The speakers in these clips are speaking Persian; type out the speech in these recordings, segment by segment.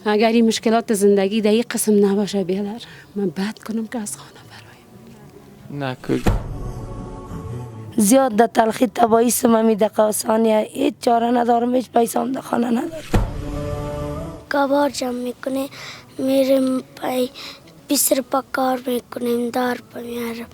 اگر این مشکلات زندگی در این قسم نباشه بیادر، من بد کنم که از خانه برایم. نکن. زیاد در تلخی تبایی سممی دقیقه آسانیه، هیچ چاره ندارم، هیچ پیسام در خانه ندارم. کبار جمع میکنه میریم پای 20 روپا کار میکنیم دار پا میارم.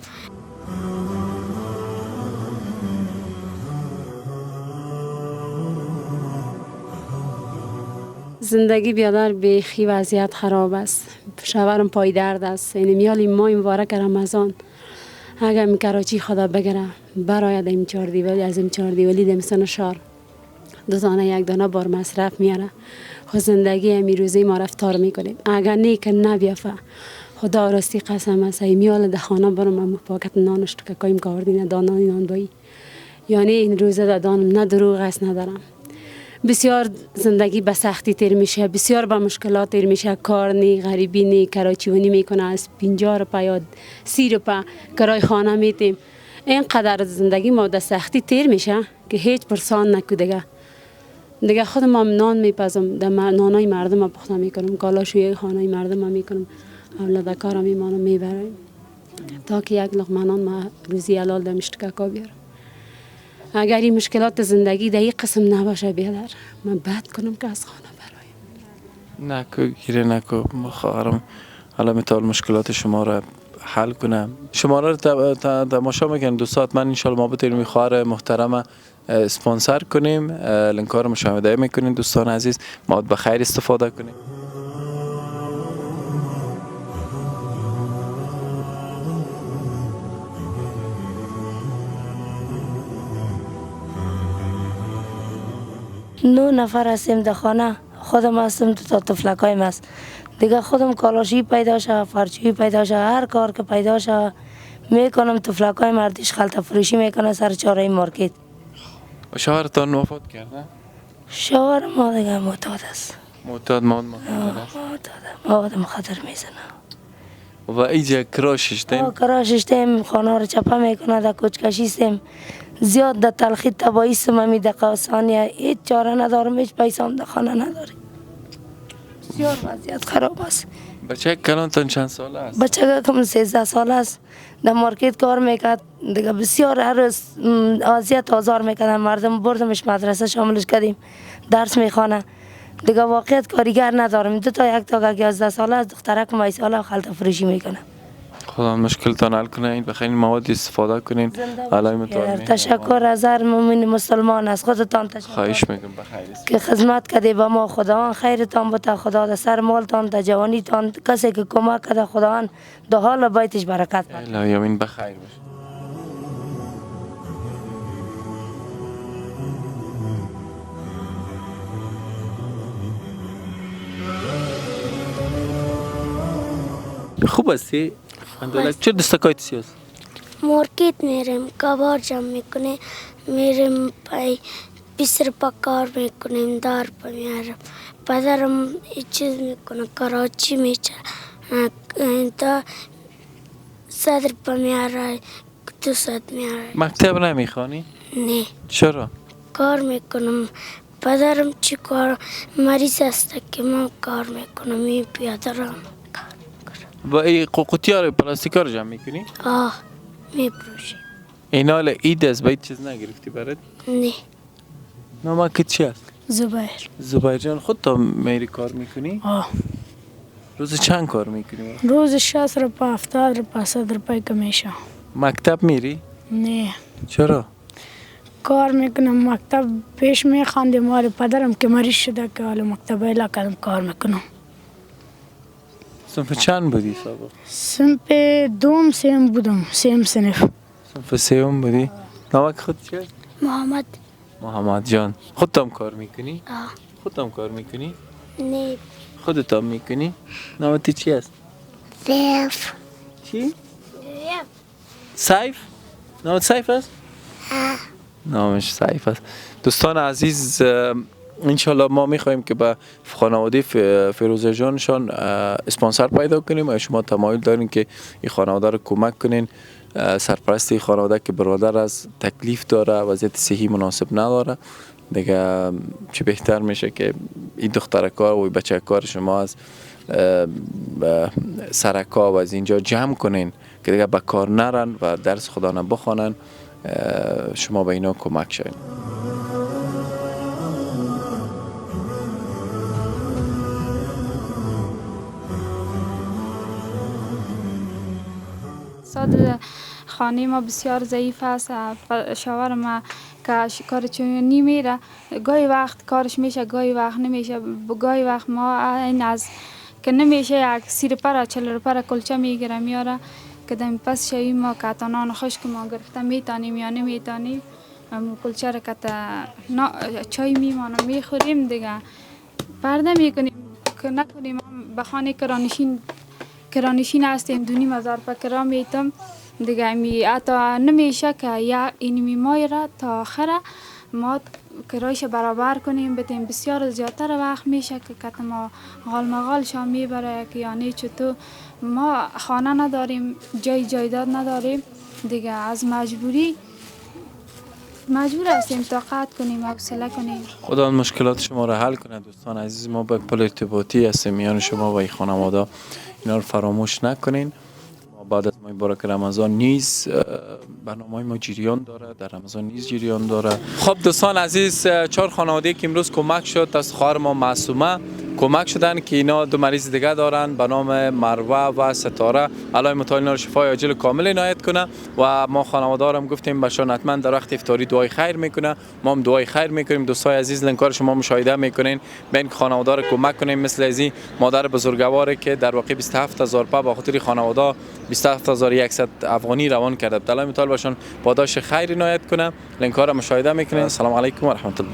زندگی بیادر به خی وضعیت خراب است. شوهرم پای درد است. این میال این ماه مبارک رمضان اگر می کراچی خدا بگره براید این 4 دیوالی از این 4 دیوالی دمستان شهر 2 دانه 1 دانه بار مصرف میاره. خود زندگی همی روزی ما رفتار میکنیم. اگر نیک نبیافه خدا راستی قسم است میال ده خانه برم اما پاکت نانش که کایم کاردینه دانانی نان بایی. یعنی این روزه در دانم نه دروغ است ندارم. بسیار زندگی به سختی تیر میشه، بسیار با مشکلات تیر میشه. کار نی، غریبی نی، کراچیونی میکنه از 50 روپا یا 30 روپا کرای خانه میتیم. اینقدر زندگی ما در سختی تیر میشه که هیچ پرسان نکو دیگه خودم هم نان میپزم، در نانای مردم هم پخته میکنم، کالاشوی خانه مردم هم میکنم، اولاد کارم میمانم میبرم تا که یک لقمه نان ما روزی حلال در مشتکا بیارم. اگر این مشکلات زندگی در این قسم نباشه بیادر، من بد کنم که از خانه برایم. نکو گیره نکو. خواهرم حالا میتوان مشکلات شما را حل کنم. شما را تماشا میکنن دوستات. من انشالله ما بتونیم خواهر محترم اسپانسر کنیم. لینکار مشاهده میکنین دوستان عزیز. ما به خیر استفاده کنیم. نو نفر هستیم در خانه، خودم هستم تا تفلکایم است دیگه. خودم کالاشی پیدا شه، فرچی پیدا شه، هر کار که پیدا شه میکنم. تفلکای مردیش خلطه فروشی میکنه سر چاره مارکت. شوهرتان وفات کرده؟ شوهر ما دیگه معتاد است. معتاد است. مواد مخدر میزنه. و اینجا کراشش دیم؟ کراشش دیم، خانه رو چپه میکنه، در کوچکشی سیم. زیاد در تلخی تبایی سممی دقیقه آسانیه، هیچ چاره ندارم، هیچ پیسام در خانه ندارم. بسیار وضعیت خراب است. بچه کلانتان چند ساله است؟ بچه کم 13 ساله است. در مارکت کار میکرد دیگه. بسیار هر روز اذیت آزار میکردن مردم. بردمش مدرسه شاملش کردیم، درس میخوانه دیگه. واقعیت کاریگر ندارم. 2 تا 1 تا 11 ساله از دخترک 5 ساله خلطه فروشی میکنه. خدا مشکلتان حل کنه. این بخیر مواد استفاده کنین. تشکر از هر مؤمن مسلمان از خودتان تشکر. خواهش میکنم بخیر که خدمت کردی به ما. خداوند خیرتان بده. خدا در سر مالتان در جوانیتان کسی که کمک کرده خداوند در حال بیتش برکت بده. الهی امین. بخیر باش. خوب هستی؟ چه دستکای هست؟ مارکت میریم کبار جمع میکنه میریم پای 20 روپا کار میکنیم دار پا میارم. پدرم این چیز میکنه کراچی میچه تا 100 روپا میاره 200 میاره. مکتب نمیخوانی؟ نه. چرا؟ کار میکنم. پدرم چی کار مریض است که من کار میکنم. این پیاده را و این قوقوتیا رو پلاستیکا رو جمع میکنی؟ میپروشی. این حال اید از باید چیز نگرفتی برات؟ نه. نامه چی هست؟ زبیر جان خود تا میری کار میکنی؟ روز چند کار میکنی؟ روز 60 روپا 70 روپا 100 روپا کمیشه. مکتب میری؟ نه. چرا؟ کار میکنم. مکتب پیش میخواندم مال پدرم که مریض شده که حالا مکتب ایلا کردم کار میکنم. صنف چند بودی سابق؟ صنف 2 3 بودم. 3 صنف. صنف 3 بودی؟ نامه خود چی هست؟ محمد جان. خودت هم کار میکنی؟ خودت هم کار میکنی؟ نه. خودت هم میکنی؟ نامه چی هست؟ سیف. چی؟ سیف؟ نامه سیف هست؟ نامش سیف هست. دوستان عزیز انشالله ما میخواهیم که به خانواده فیروزه جانشان اسپانسر پیدا کنیم و شما تمایل دارین که این خانواده رو کمک کنین. سرپرست این خانواده که برادر از تکلیف داره، وضعیت صحی مناسب نداره دیگه چه بهتر میشه که این دختر کار و بچه کار شما از سرکا و از اینجا جمع کنین که دیگه به کار نرن و درس خدا بخوانن، شما به اینا کمک شوین. اقتصاد خانه ما بسیار ضعیف است. شوهر ما که کارش نمیره، گاهی وقت کارش میشه گاهی وقت نمیشه. گاهی وقت ما این از که نمیشه یک 30 روپه 40 روپه کلچه میگیره میاره که دم پس شوی ما کاتانان خشک ما گرفته میتانیم یا نمیتانیم. کلچه را که چای میمانه میخوریم دیگه پرده میکنیم که نکنیم. به خانه کرانشین هستیم 2,500 روپه کرا میتم دیگه. حتی نمیشه که یا اینمی مای را تا آخر ما کرایش برابر کنیم بتیم. بسیار زیادتر وقت میشه که کت ما غال مغال شام میبره که یعنی چطور ما خانه نداریم، جایداد نداریم دیگه. از مجبور هستیم طاقت کنیم، حوصله کنیم. خدا مشکلات شما را حل کنه. دوستان عزیز، ما با پل ارتباطی هستیم میان شما و این خانواده، اینا رو فراموش نکنین. ما بعد از ماه مبارک رمضان نیز برنامه ما جریان داره، در رمضان نیز جریان داره. خب دوستان عزیز، 4 خانواده که امروز کمک شد از خواهر ما معصومه کمک شدن که اینا 2 مریض دیگه دارن به نام مروه و ستاره. الله متعال اینا رو شفای عاجل کامل عنایت کنه و ما خانواده هم گفتیم بهشان حتما در وقت افطاری دعای خیر میکنه. ما هم دعای خیر میکنیم. دوستای عزیز، لینکار شما مشاهده میکنین، بین خانواده رو کمک کنیم. مثل ازی مادر بزرگواری که در واقع 27000 روپیه با خاطر خانواده 27100 افغانی روان کرده. الله متعال بهشان پاداش خیر عنایت کنه. لینکار مشاهده میکنین. السلام علیکم و رحمت الله.